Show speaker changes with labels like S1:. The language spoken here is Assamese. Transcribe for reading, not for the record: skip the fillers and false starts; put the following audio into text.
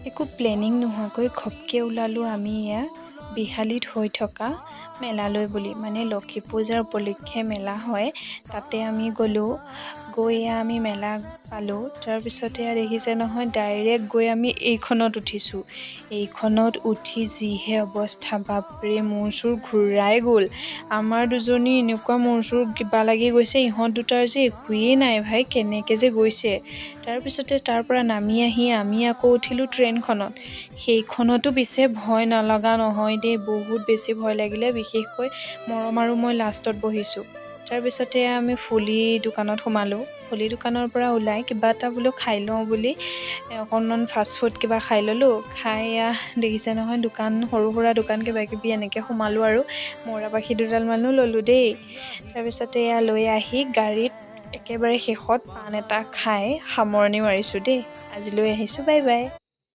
S1: একো প্লেনিং নোহোৱাকৈ ঘপকৈ ওলালোঁ আমি এয়া বিহালীত হৈ থকা মেলালৈ বুলি। মানে লক্ষী পূজাৰ উপলক্ষে মেলা হয়, তাতে আমি গ'লোঁ। গৈ আমি মেলা পালোঁ। তাৰপিছতে দেখিছে নহয়, ডাইৰেক্ট গৈ আমি এইখনত উঠিছোঁ। এইখনত উঠি যিহে অৱস্থা, বাপৰে মূৰ চুৰ ঘূৰাই গ'ল। আমাৰ দুজনী এনেকুৱা মূৰ চুৰ কিবা লাগি গৈছে, ইহঁত দুটাৰ যে একোৱেই নাই ভাই, কেনেকৈ যে গৈছে। তাৰপিছতে তাৰ পৰা নামি আহি আমি আকৌ উঠিলোঁ ট্ৰেইনখনত। সেইখনতো পিছে ভয় নলগা নহয় দেই, বহুত বেছি ভয় লাগিলে। বিশেষকৈ মৰম আৰু মই লাষ্টত বহিছোঁ। তাৰপিছতে আমি ফুলি দোকানত সোমালোঁ। ফুলি দোকানৰ পৰা ওলাই কিবা এটা বোলো খাই লওঁ বুলি অকণমান ফাষ্টফুড কিবা খাই ল'লোঁ। খাই দেখিছে নহয়, দোকান সৰু সুৰা দোকান কিবা কিবি এনেকৈ সোমালোঁ আৰু মৌৰা পাখি দুডালমানো ল'লোঁ দেই। তাৰপিছতে লৈ আহি গাড়ীত একেবাৰে শেষত পাণ এটা খাই সামৰণি মাৰিছোঁ দেই। আজিলৈ আহিছোঁ, বাই বাই।